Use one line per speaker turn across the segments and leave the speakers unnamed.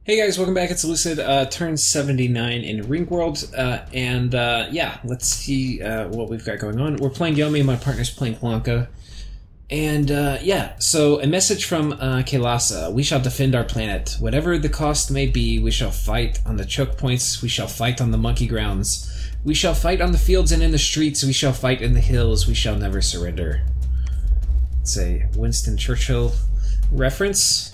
Hey guys, welcome back. It's Lucid, turn 79 in Ringworld, yeah, let's see what we've got going on. We're playing Yomi, my partner's playing Blanca, and yeah, so a message from Kailasa. We shall defend our planet. Whatever the cost may be, we shall fight on the choke points, we shall fight on the monkey grounds, we shall fight on the fields and in the streets, we shall fight in the hills, we shall never surrender. It's a Winston Churchill reference.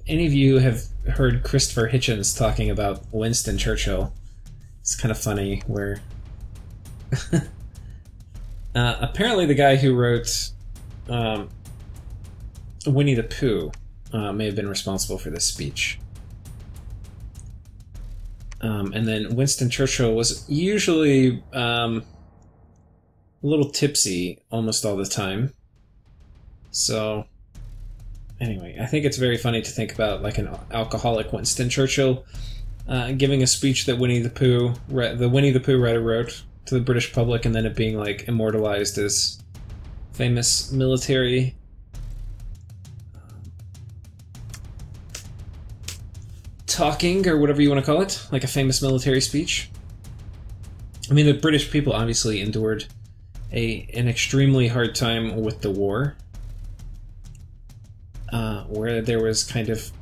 Any of you have heard Christopher Hitchens talking about Winston Churchill? It's kind of funny where apparently the guy who wrote Winnie the Pooh may have been responsible for this speech. And then Winston Churchill was usually a little tipsy almost all the time. So, anyway, I think it's very funny to think about like an alcoholic Winston Churchill giving a speech that Winnie the Pooh writer wrote to the British public, and then it being like immortalized as famous military talking, or whatever you want to call it, like a famous military speech. I mean, the British people obviously endured an extremely hard time with the war. Where there was kind of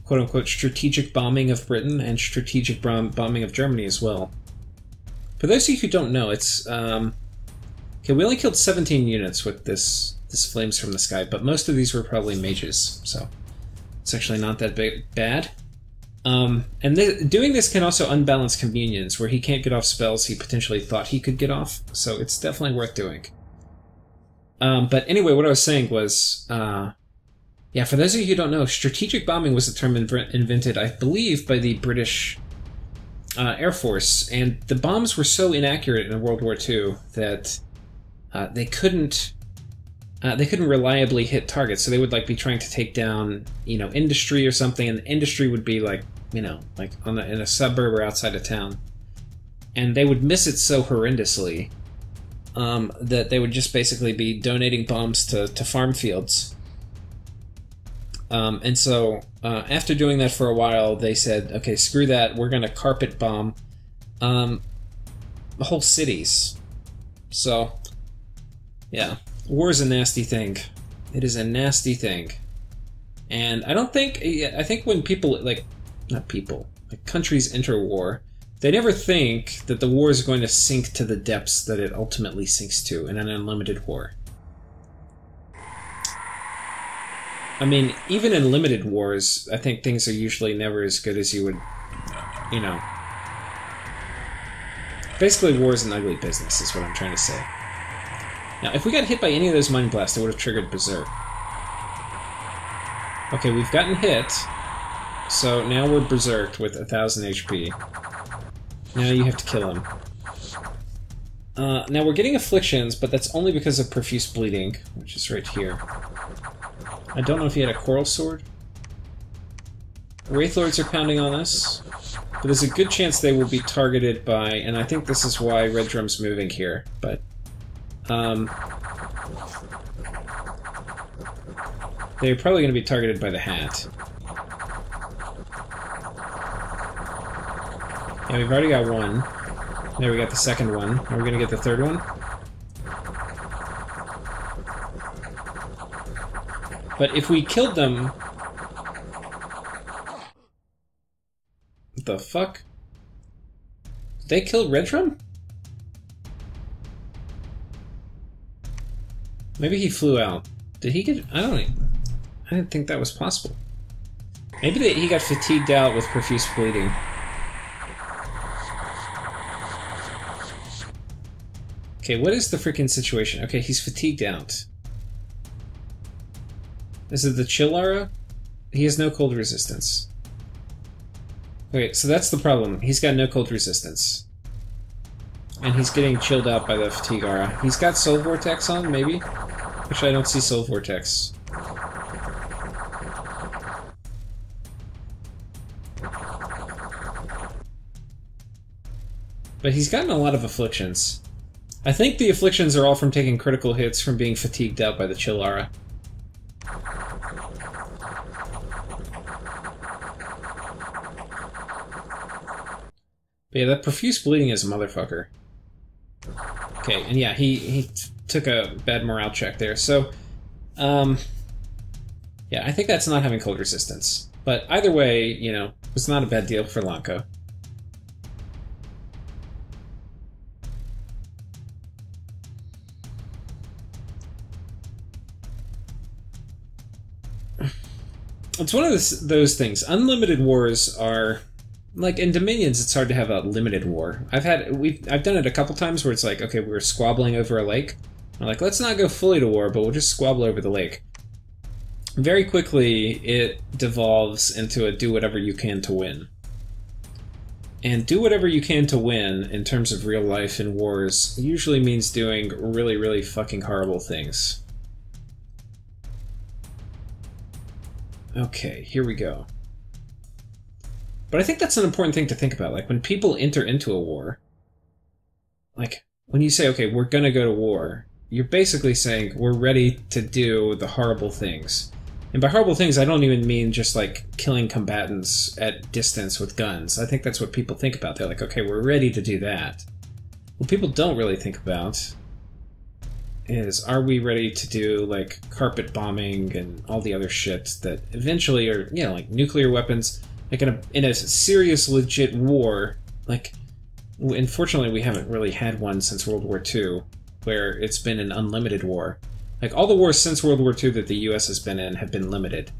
quote-unquote strategic bombing of Britain and strategic bombing of Germany as well. For those of you who don't know, it's okay, we only killed 17 units with this Flames from the Sky, but most of these were probably mages, so it's actually not that bad. And doing this can also unbalance communions, where he can't get off spells he potentially thought he could get off, so it's definitely worth doing. But anyway, what I was saying was, yeah, for those of you who don't know, strategic bombing was a term invented, I believe, by the British Air Force, and the bombs were so inaccurate in World War II that they couldn't reliably hit targets. So they would like be trying to take down, industry or something, and the industry would be like, like in a suburb or outside of town, and they would miss it so horrendously that they would just basically be donating bombs to farm fields. And so, after doing that for a while, they said, okay, screw that, we're going to carpet bomb whole cities. So, yeah, war is a nasty thing. It is a nasty thing. And I think when people, countries enter war, they never think that the war is going to sink to the depths that it ultimately sinks to in an unlimited war. I mean, even in limited wars, I think things are usually never as good as you would, Basically, war is an ugly business, is what I'm trying to say. Now, if we got hit by any of those Mind Blasts, it would have triggered Berserk. Okay, we've gotten hit, so now we're Berserked with 1000 HP. Now you have to kill him. Now we're getting Afflictions, but that's only because of Profuse Bleeding, which is right here. I don't know if he had a Coral Sword. Wraithlords are pounding on us, but there's a good chance they will be targeted by, and I think this is why Red Drum's moving here, but they're probably going to be targeted by the Hat. Yeah, we've already got one. There, we got the second one. Now we're going to get the third one. But if we killed them... What the fuck? Did they kill Red Drum? Maybe he flew out. Did he get... I didn't think that was possible. Maybe he got fatigued out with Profuse Bleeding. Okay, what is the freaking situation? Okay, he's fatigued out. Is it the Chill Aura? He has no cold resistance. Okay, so that's the problem. He's got no cold resistance. And he's getting chilled out by the Fatigue Aura. He's got Soul Vortex on, maybe? Which I don't see Soul Vortex. But he's gotten a lot of Afflictions. I think the afflictions are all from taking critical hits from being fatigued out by the Chillara. But yeah, that profuse bleeding is a motherfucker. Okay, and yeah, he took a bad morale check there. So, yeah, I think that's not having cold resistance. But either way, you know, it's not a bad deal for Lanka. It's one of those things. Unlimited wars are... Like, in Dominions, it's hard to have a limited war. I've done it a couple times where it's like, okay, we're squabbling over a lake. I'm like, let's not go fully to war, but we'll just squabble over the lake. Very quickly, it devolves into a do whatever you can to win. And do whatever you can to win, in terms of real life in wars, usually means doing really, really fucking horrible things. Okay, here we go. But I think that's an important thing to think about. Like, when people enter into a war, like, when you say, okay, we're gonna go to war, you're basically saying we're ready to do the horrible things. And by horrible things, I don't even mean just, like, killing combatants at distance with guns. I think that's what people think about. They're like, okay, we're ready to do that. What people don't really think about is, are we ready to do, like, carpet bombing and all the other shit that eventually are, you know, like, nuclear weapons... Like, in a serious, legit war, like, unfortunately we haven't really had one since World War II, where it's been an unlimited war. Like, all the wars since World War II that the US has been in have been limited.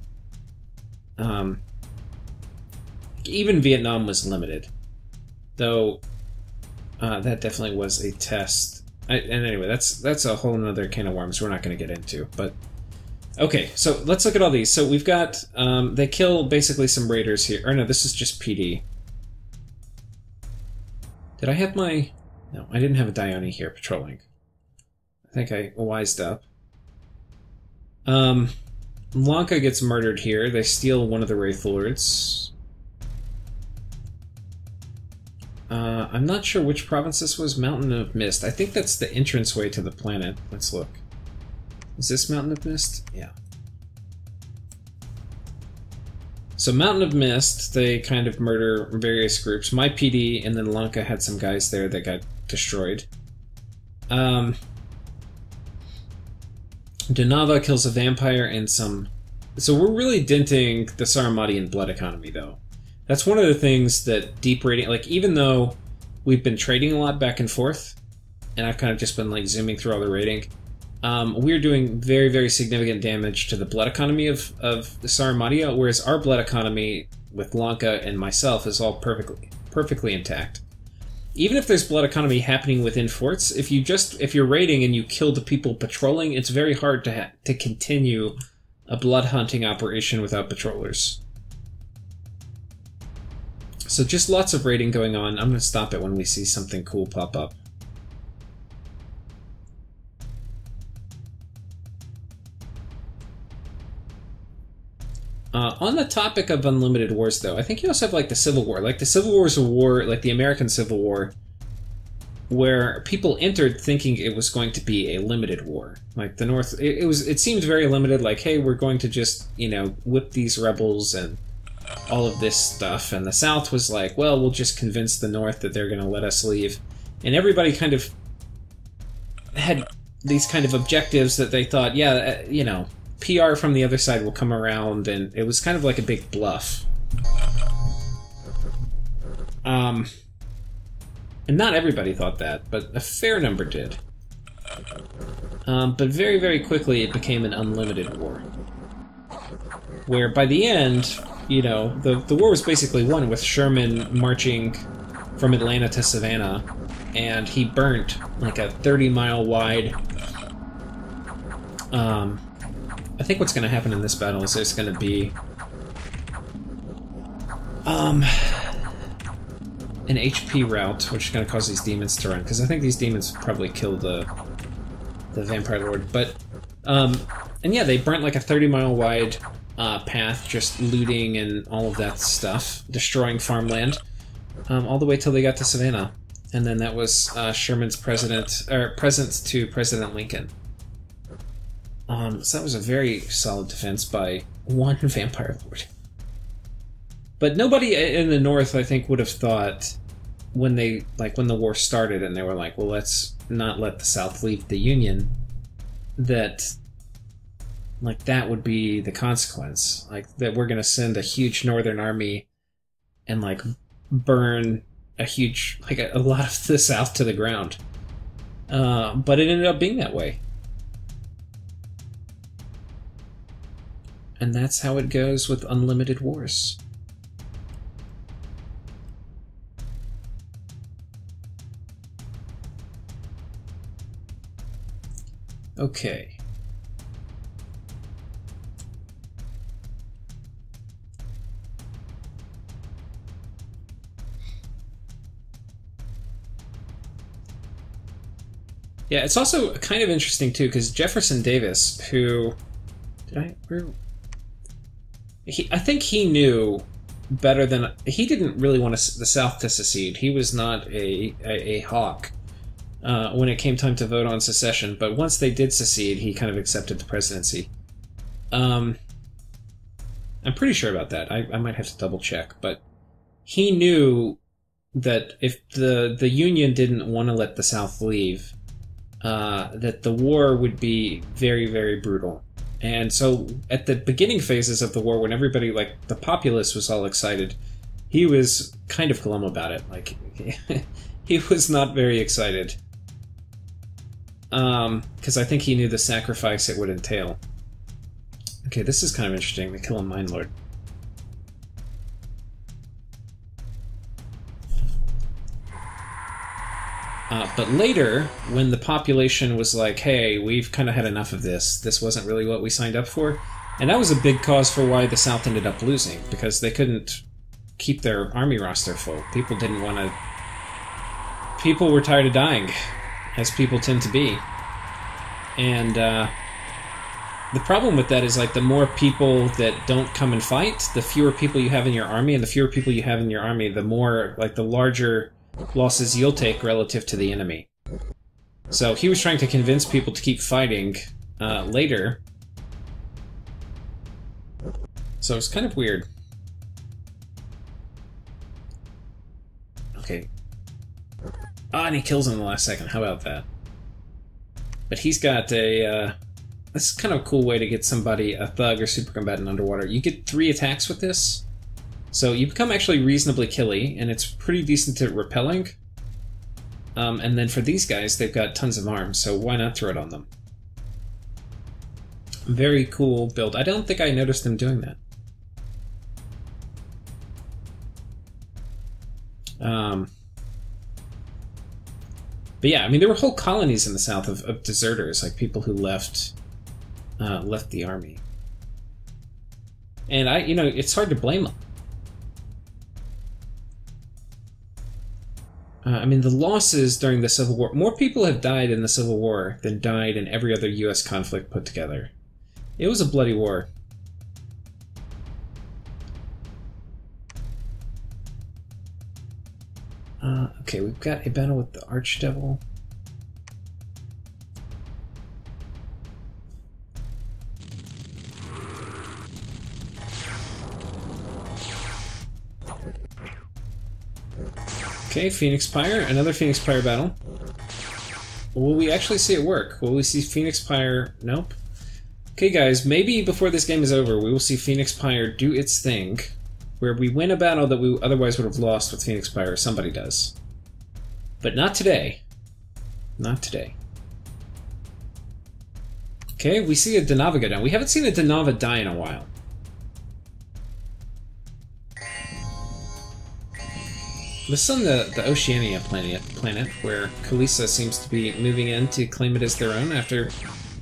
Even Vietnam was limited. Though, that definitely was a test. And anyway, that's a whole other can of worms we're not going to get into, but... Okay, so let's look at all these. So we've got, they kill basically some raiders here. Or no, this is just PD. Did I have my... No, I didn't have a Dione here patrolling. I think I wised up. Lanka gets murdered here. They steal one of the Wraith Lords. I'm not sure which province this was. Mountain of Mist. I think that's the entranceway to the planet. Let's look. Is this Mountain of Mist? Yeah. So Mountain of Mist, they kind of murder various groups. My PD and then Lanka had some guys there that got destroyed. Donava kills a vampire and some... So we're really denting the Saramatian blood economy, though. That's one of the things that deep raiding... Like, even though we've been trading a lot back and forth, and I've kind of just been, like, zooming through all the raiding... we're doing very, very significant damage to the blood economy of Saramatia, whereas our blood economy with Lanka and myself is all perfectly intact. Even if there's blood economy happening within forts, if you're raiding and you kill the people patrolling, it's very hard to continue a blood hunting operation without patrollers. So just lots of raiding going on. I'm going to stop it when we see something cool pop up. On the topic of unlimited wars, though, I think you also have, like, the Civil War. Like, the Civil War is a war, like the American Civil War, where people entered thinking it was going to be a limited war. Like, the North, it seemed very limited, like, hey, we're going to just, you know, whip these rebels and all of this stuff. And the South was like, well, we'll just convince the North that they're going to let us leave. And everybody kind of had these kind of objectives that they thought, yeah, you know, PR from the other side will come around, and it was kind of like a big bluff. And not everybody thought that, but a fair number did. But very, very quickly it became an unlimited war. Where by the end, you know, the war was basically won with Sherman marching from Atlanta to Savannah, and he burnt like a 30-mile wide... I think what's going to happen in this battle is there's going to be an HP route, which is going to cause these demons to run, because I think these demons probably kill the Vampire Lord. But, and yeah, they burnt like a 30-mile wide path, just looting and all of that stuff, destroying farmland, all the way till they got to Savannah. And then that was Sherman's present to President Lincoln. So that was a very solid defense by one vampire lord. But nobody in the North, I think, would have thought when the war started and they were like, well, let's not let the South leave the Union, that that would be the consequence. That we're going to send a huge Northern army and burn a lot of the South to the ground. But it ended up being that way. And that's how it goes with unlimited wars. Okay. Yeah, it's also kind of interesting too, because Jefferson Davis, who I think he knew better than he didn't really want the South to secede. He was not a hawk when it came time to vote on secession. But once they did secede, he kind of accepted the presidency. I'm pretty sure about that. I might have to double check, but he knew that if the Union didn't want to let the South leave, that the war would be very, very brutal. And so at the beginning phases of the war, when everybody, the populace was all excited, he was kind of glum about it. He was not very excited. Because I think he knew the sacrifice it would entail. Okay, this is kind of interesting. They kill a Mine Lord. But later, when the population was like, hey, we've kind of had enough of this. This wasn't really what we signed up for. And that was a big cause for why the South ended up losing, because they couldn't keep their army roster full. People didn't want to... People were tired of dying, as people tend to be. And the problem with that is, the more people that don't come and fight, the fewer people you have in your army, and the fewer people you have in your army, the more, the larger losses you'll take relative to the enemy. So he was trying to convince people to keep fighting later. So it's kind of weird. Okay. And he kills him in the last second. How about that? But he's got a... this is kind of a cool way to get somebody, a thug or super combatant, underwater. You get 3 attacks with this. So you become actually reasonably killy, and it's pretty decent at repelling. And then for these guys, they've got tons of arms, so why not throw it on them? Very cool build. I don't think I noticed them doing that. But yeah, I mean, there were whole colonies in the South of deserters, people who left the army. And it's hard to blame them. I mean, the losses during the Civil War... More people have died in the Civil War than died in every other U.S. conflict put together. It was a bloody war. Okay, we've got a battle with the Archdevil. Okay, Phoenix Pyre, another Phoenix Pyre battle. Will we actually see it work? Will we see Phoenix Pyre? Nope. Okay, guys, maybe before this game is over, we will see Phoenix Pyre do its thing, where we win a battle that we otherwise would have lost with Phoenix Pyre, or somebody does. But not today. Not today. Okay, we see a Denava go down. We haven't seen a Denava die in a while. This is on the Oceania planet, where Khaleesi seems to be moving in to claim it as their own after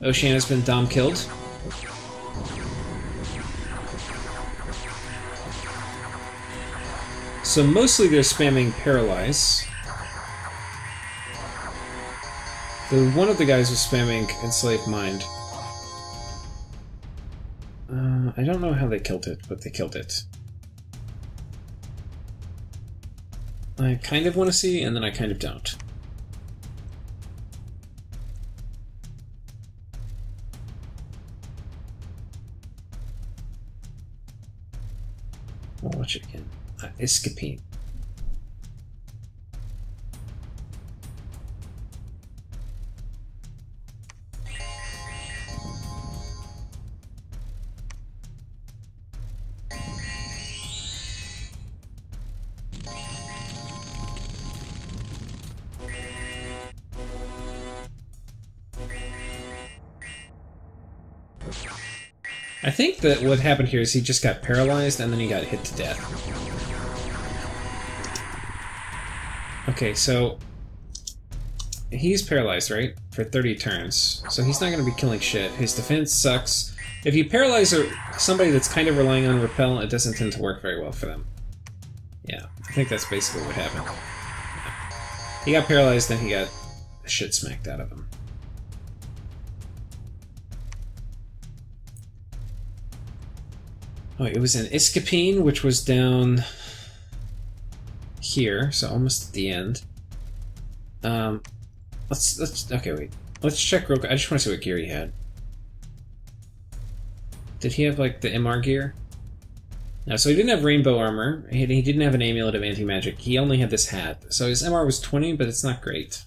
Oceania's been dom-killed. So mostly they're spamming Paralyze. Though one of the guys was spamming Enslaved Mind. I don't know how they killed it, but they killed it. I kind of want to see, and then I kind of don't. I'll watch it again. Escapine. I think that what happened here is he just got paralyzed and then he got hit to death. Okay, so he's paralyzed, right? For 30 turns. So he's not going to be killing shit. His defense sucks. If you paralyze somebody that's kind of relying on repel, it doesn't tend to work very well for them. Yeah, I think that's basically what happened. Yeah. He got paralyzed, then he got the shit smacked out of him. Oh, it was an Escapine, which was down here, so almost at the end. Okay, wait. Let's check real quick. I just want to see what gear he had. Did he have, like, the MR gear? No, so he didn't have rainbow armor. He didn't have an amulet of anti-magic. He only had this hat. So his MR was 20, but it's not great.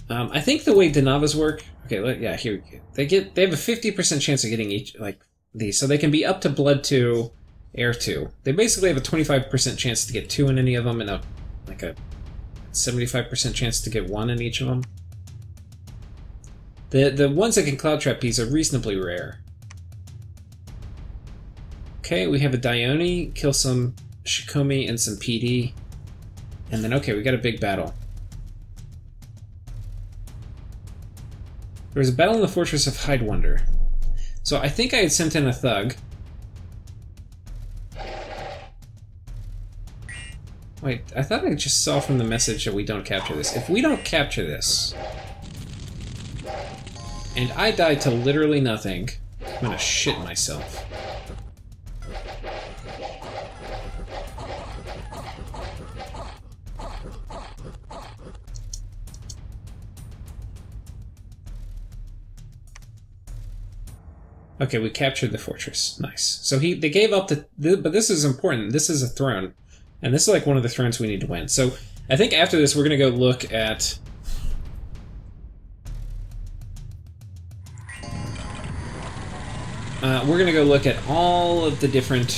I think the way Denavas work... Okay, yeah, here we go. They have a 50% chance of getting each, like, these. So they can be up to Blood 2, Air 2. They basically have a 25% chance to get 2 in any of them, and a 75% chance to get 1 in each of them. The ones that can Cloud Trap these are reasonably rare. Okay, we have a Dione, kill some Shikomi and some PD. And then, okay, we got a big battle. There was a battle in the Fortress of Hidewonder. So I think I had sent in a thug. Wait, I thought I just saw from the message that we don't capture this. If we don't capture this, and I die to literally nothing, I'm gonna shit myself. Okay, we captured the fortress. Nice. So they gave up but this is important. This is a throne. And this is like one of the thrones we need to win. So I think after this we're going to go look at... we're going to go look at all of the different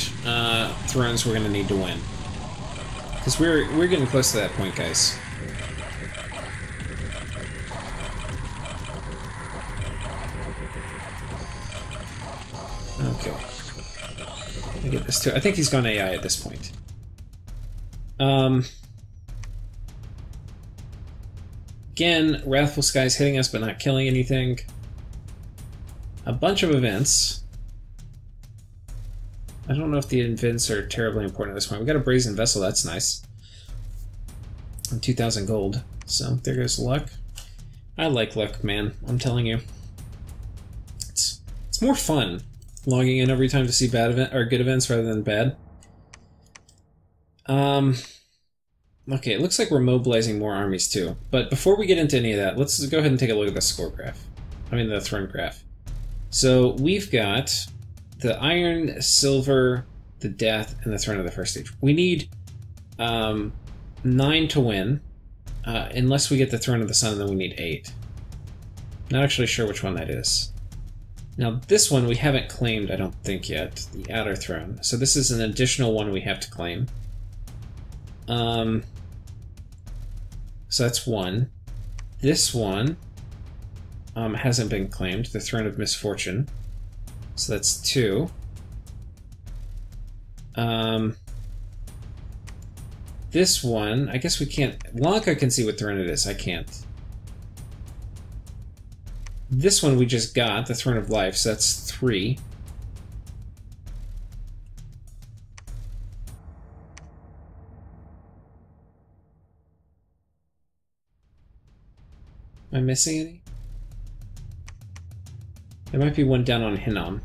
thrones we're going to need to win. Because we're getting close to that point, guys. Okay. Let me get this too. I think he's gone AI at this point. Again, Wrathful Skies hitting us but not killing anything. A bunch of events. I don't know if the events are terribly important at this point. We got a Brazen Vessel, that's nice. And 2,000 gold. So there goes luck. I like luck, man. I'm telling you. It's more fun logging in every time to see bad event or good events rather than bad. Okay, it looks like we're mobilizing more armies too. But before we get into any of that, let's go ahead and take a look at the score graph. I mean the throne graph. So we've got the Iron, Silver, the Death, and the Throne of the First Age. We need 9 to win. Unless we get the Throne of the Sun, then we need 8. Not actually sure which one that is. Now this one we haven't claimed, I don't think yet, the Outer Throne. So this is an additional one we have to claim. So that's 1. This one hasn't been claimed, the Throne of Misfortune. So that's 2. This one, I guess we can't... Lanka can see what throne it is, I can't. This one we just got, the Throne of Life, so that's 3. Am I missing any? There might be one down on Hinnom.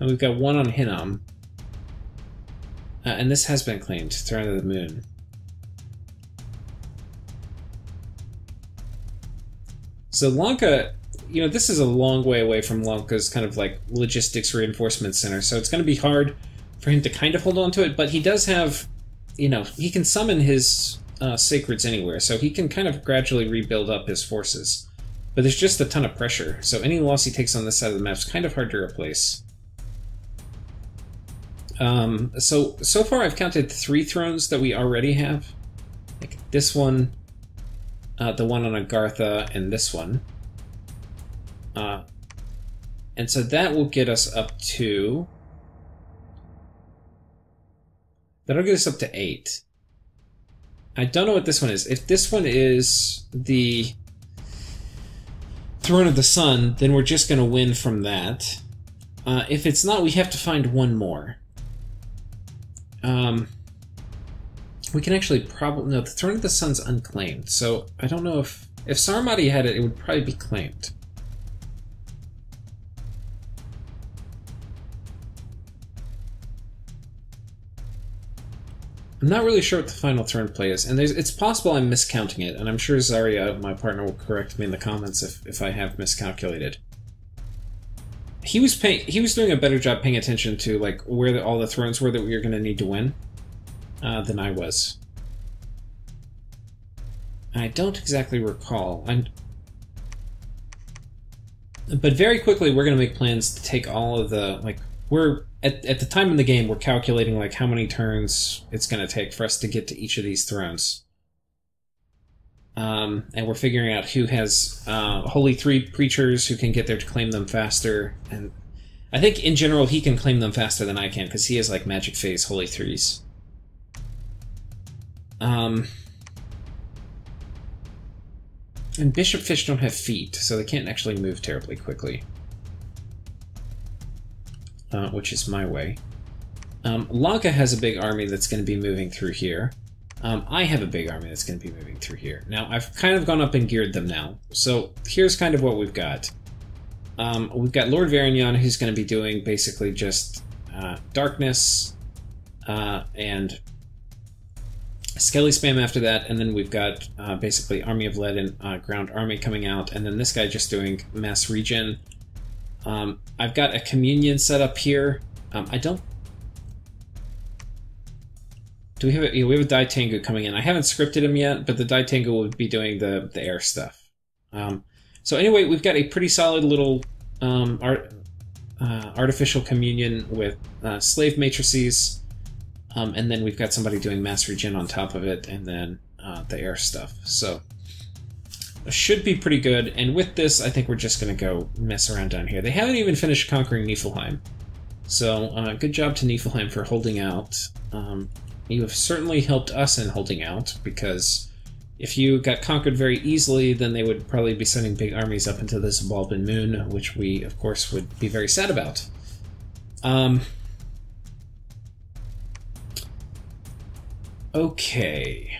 And we've got one on Hinnom. And this has been claimed, Throne of the Moon. So Lanka, you know, this is a long way away from Lanka's kind of like logistics reinforcement center, so it's going to be hard for him to kind of hold on to it, but he does have, you know, he can summon his sacreds anywhere, so he can kind of gradually rebuild up his forces. But there's just a ton of pressure, so any loss he takes on this side of the map is kind of hard to replace. So far I've counted 3 thrones that we already have. Like this one, the one on Agartha, and this one. And so that will get us up to... That'll get us up to 8. I don't know what this one is. If this one is the Throne of the Sun, then we're just going to win from that. If it's not, we have to find one more. We can actually probably... No, the Throne of the Sun's unclaimed, so I don't know if... If Saramati had it, it would probably be claimed. I'm not really sure what the final throne play is, and it's possible I'm miscounting it, and I'm sure Zarya, my partner, will correct me in the comments if I have miscalculated. He was doing a better job paying attention to like where all the thrones were that we were going to need to win than I was. I don't exactly recall. But very quickly we're going to make plans to take all of the we're at the time in the game we're calculating like how many turns it's going to take for us to get to each of these thrones. And we're figuring out who has Holy 3 preachers who can get there to claim them faster. And I think in general he can claim them faster than I can because he has like Magic Phase Holy 3s. And Bishop Fish don't have feet, so they can't actually move terribly quickly. Which is my way. Lanka has a big army that's going to be moving through here. I have a big army that's going to be moving through here. Now, I've kind of gone up and geared them now. So here's kind of what we've got. We've got Lord Varignon, who's going to be doing basically just Darkness and Skelly Spam after that. And then we've got basically Army of Lead and Ground Army coming out. And then this guy just doing Mass Regen. I've got a Communion set up here. I don't... Do we have a... Yeah, we have a Dai Tengu coming in. I haven't scripted him yet, but the Dai Tengu will be doing the air stuff. So anyway, we've got a pretty solid little artificial communion with slave matrices, and then we've got somebody doing Mass Regen on top of it, and then the air stuff. So it should be pretty good, and with this, I think we're just going to go mess around down here. They haven't even finished conquering Niflheim, so good job to Niflheim for holding out. You have certainly helped us in holding out, because if you got conquered very easily, then they would probably be sending big armies up into the Zabalban Moon, which we, of course, would be very sad about. Okay.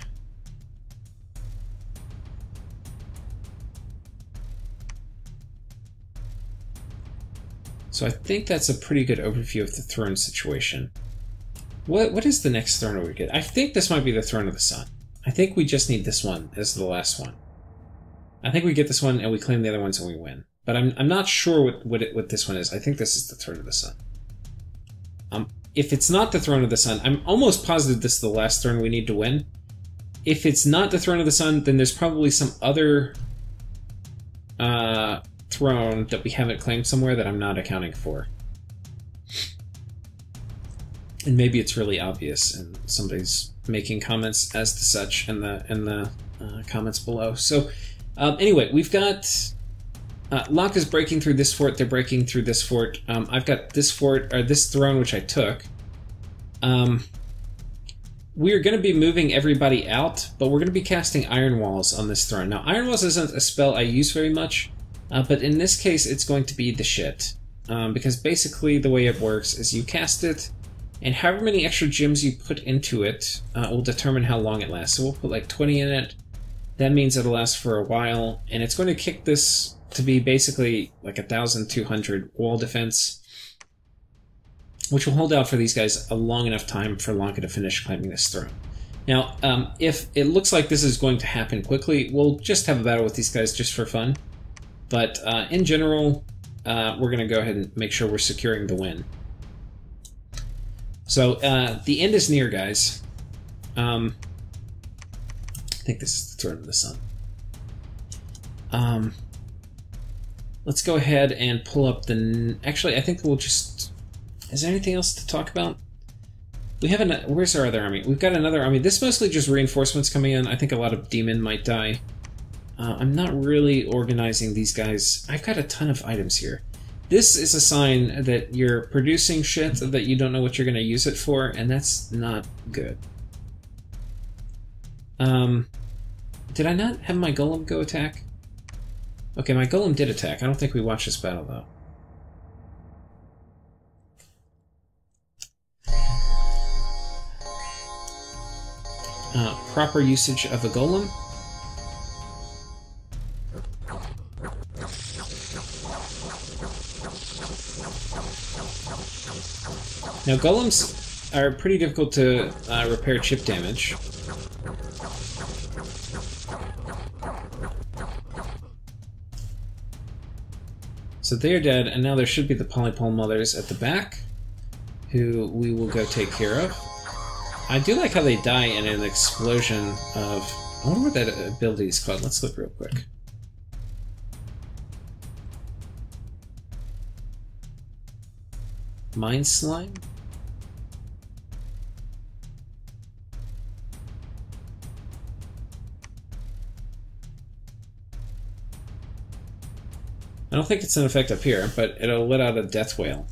So I think that's a pretty good overview of the throne situation. What is the next throne we get? I think this might be the Throne of the Sun. I think we just need this one as the last one. I think we get this one and we claim the other ones and we win. But I'm not sure what this one is. I think this is the Throne of the Sun. If it's not the Throne of the Sun, I'm almost positive this is the last throne we need to win. If it's not the Throne of the Sun, then there's probably some other throne that we haven't claimed somewhere that I'm not accounting for. And maybe it's really obvious and somebody's making comments as to such in the comments below. So anyway, we've got Lanka's breaking through this fort, they're breaking through this fort. I've got this fort, or this throne, which I took. We're going to be moving everybody out, but we're going to be casting Iron Walls on this throne. Now, Iron Walls isn't a spell I use very much, but in this case, it's going to be the shit. Because basically the way it works is you cast it, and however many extra gems you put into it will determine how long it lasts. So we'll put like 20 in it. That means it'll last for a while, and it's going to kick this to be basically like 1,200 wall defense. which will hold out for these guys a long enough time for Lanka to finish claiming this throne. Now, if it looks like this is going to happen quickly, we'll just have a battle with these guys just for fun. But in general, we're going to go ahead and make sure we're securing the win. So the end is near, guys. I think this is the Throne of the Sun. Let's go ahead and pull up the... Actually, I think we'll just... Is there anything else to talk about? We have an... Where's our other army? We've got another army. This is mostly just reinforcements coming in. I think a lot of demon might die. I'm not really organizing these guys. I've got a ton of items here. This is a sign that you're producing shit that you don't know what you're going to use it for, and that's not good. Did I not have my golem go attack? Okay, my golem did attack. I don't think we watched this battle, though. Proper usage of a golem. Now, golems are pretty difficult to repair chip damage. So they're dead, and now there should be the Polypole Mothers at the back, who we will go take care of. I do like how they die in an explosion of... I wonder what that ability is called. Let's look real quick. Mind Slime? I don't think it's an effect up here, but it'll let out a death wail.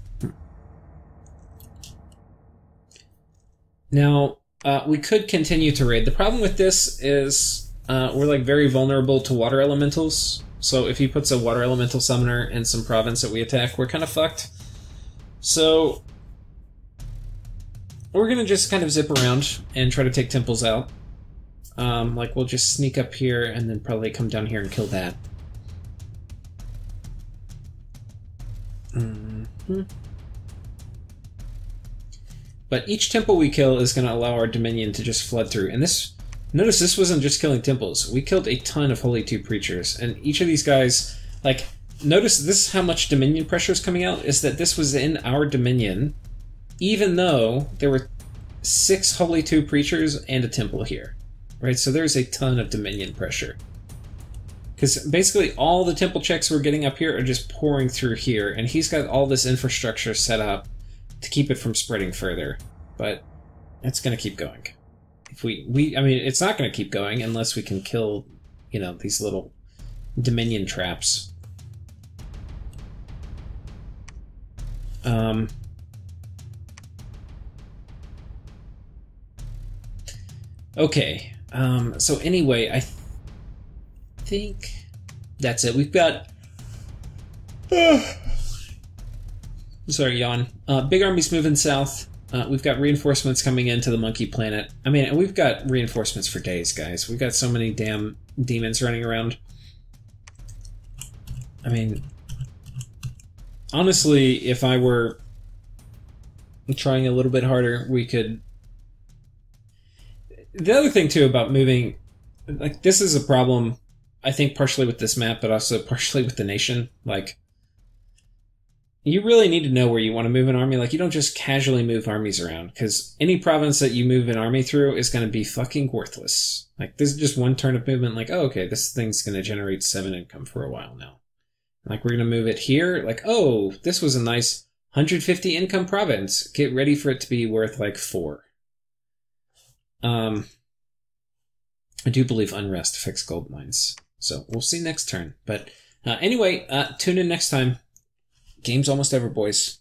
Now, we could continue to raid. The problem with this is we're like very vulnerable to water elementals. So if he puts a water elemental summoner in some province that we attack, we're kind of fucked. So we're going to just kind of zip around and try to take temples out. Like we'll just sneak up here and then probably come down here and kill that. But each temple we kill is going to allow our Dominion to just flood through. And this, notice this wasn't just killing temples. We killed a ton of Holy Two Preachers. And each of these guys, like, notice this is how much Dominion pressure is coming out, is that this was in our Dominion, even though there were 6 Holy Two Preachers and a temple here. Right, so there's a ton of Dominion pressure. Because basically all the temple checks we're getting up here are just pouring through here, and he's got all this infrastructure set up to keep it from spreading further. But it's going to keep going. If I mean, it's not going to keep going unless we can kill, you know, these little Dominion traps. Okay. So anyway, I think that's it. We've got... Sorry, yawn. Big armies moving south. We've got reinforcements coming into the monkey planet. I mean, we've got reinforcements for days, guys. We've got so many damn demons running around. I mean, honestly, if I were trying a little bit harder, we could... The other thing, too, about moving... Like, this is a problem, I think, partially with this map, but also partially with the nation. Like, you really need to know where you want to move an army. Like, you don't just casually move armies around, because any province that you move an army through is going to be fucking worthless. Like, this is just one turn of movement, like, oh, okay, this thing's going to generate 7 income for a while now. Like, we're going to move it here, like, oh, this was a nice 150 income province. Get ready for it to be worth, like, 4. I do believe unrest affects gold mines. So we'll see next turn. But anyway, tune in next time. Game's almost over, boys.